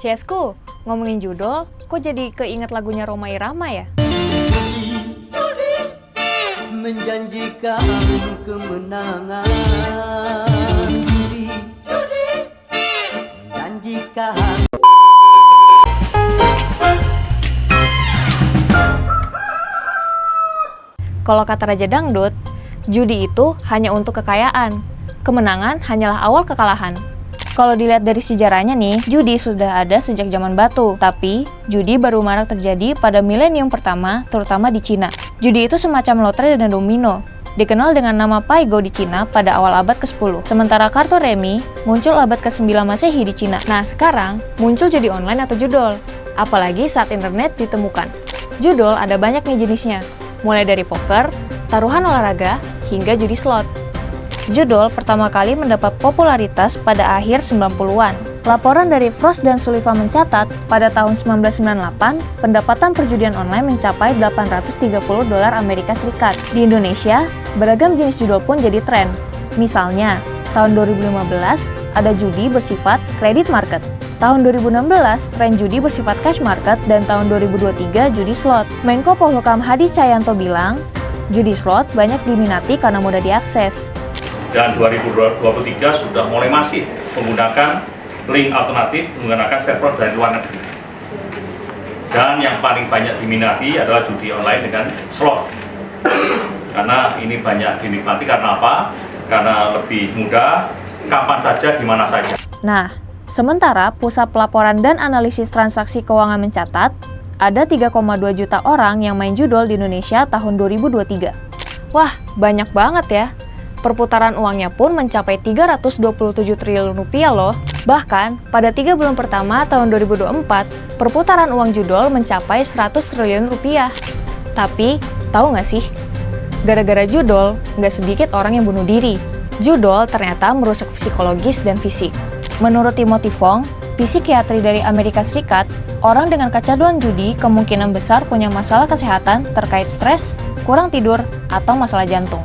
Ciesku, ngomongin judul, kok jadi keinget lagunya Rhoma Irama ya? Menjanjikan kemenangan, menjanjikan. Kalau kata Raja Dangdut, judi itu hanya untuk kekayaan. Kemenangan hanyalah awal kekalahan. Kalau dilihat dari sejarahnya nih, judi sudah ada sejak zaman batu. Tapi, judi baru marak terjadi pada milenium pertama, terutama di Cina. Judi itu semacam lotre dan domino. Dikenal dengan nama Paigo di Cina pada awal abad ke-10. Sementara kartu remi muncul abad ke-9 Masehi di Cina. Nah, sekarang muncul judi online atau judol. Apalagi saat internet ditemukan. Judol ada banyak nih jenisnya. Mulai dari poker, taruhan olahraga, hingga judi slot. Judol pertama kali mendapat popularitas pada akhir 90-an. Laporan dari Frost dan Sullivan mencatat, pada tahun 1998, pendapatan perjudian online mencapai $830 Amerika Serikat. Di Indonesia, beragam jenis judol pun jadi tren. Misalnya, tahun 2015 ada judi bersifat credit market. Tahun 2016, tren judi bersifat cash market, dan tahun 2023 judi slot. Menko Polhukam Hadi Cahyanto bilang, judi slot banyak diminati karena mudah diakses. Dan 2023 sudah mulai masif menggunakan link alternatif menggunakan server dari luar negeri. Dan yang paling banyak diminati adalah judi online dengan slot. Karena ini banyak dinikmati karena apa? Karena lebih mudah, kapan saja, di mana saja. Nah, sementara Pusat Pelaporan dan Analisis Transaksi Keuangan mencatat, ada 3,2 juta orang yang main judol di Indonesia tahun 2023. Wah, banyak banget ya. Perputaran uangnya pun mencapai 327 triliun rupiah loh. Bahkan, pada 3 bulan pertama tahun 2024, perputaran uang judol mencapai 100 triliun rupiah. Tapi, tahu nggak sih? Gara-gara judol, nggak sedikit orang yang bunuh diri. Judol ternyata merusak psikologis dan fisik. Menurut Timothy Fong, psikiatri dari Amerika Serikat, orang dengan kecanduan judi kemungkinan besar punya masalah kesehatan terkait stres, kurang tidur, atau masalah jantung.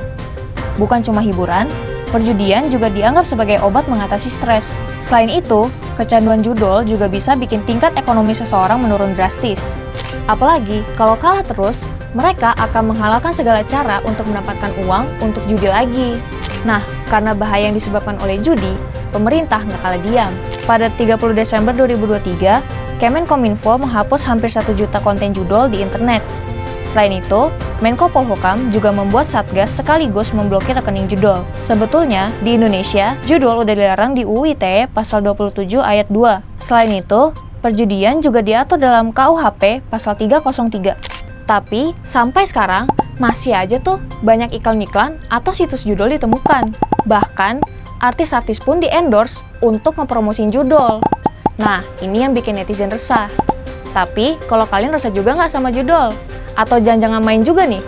Bukan cuma hiburan, perjudian juga dianggap sebagai obat mengatasi stres. Selain itu, kecanduan judol juga bisa bikin tingkat ekonomi seseorang menurun drastis. Apalagi, kalau kalah terus, mereka akan menghalalkan segala cara untuk mendapatkan uang untuk judi lagi. Nah, karena bahaya yang disebabkan oleh judi, pemerintah nggak kalah diam. Pada 30 Desember 2023, Kemenkominfo menghapus hampir 1 juta konten judol di internet. Selain itu, Menko Polhukam juga membuat satgas sekaligus memblokir rekening judol. Sebetulnya, di Indonesia, judol udah dilarang di UU ITE pasal 27 ayat 2. Selain itu, perjudian juga diatur dalam KUHP pasal 303. Tapi, sampai sekarang, masih aja tuh banyak iklan-iklan atau situs judol ditemukan. Bahkan, artis-artis pun di-endorse untuk ngepromosin judol. Nah, ini yang bikin netizen resah. Tapi, kalau kalian resah juga nggak sama judol? Atau jangan-jangan main juga nih?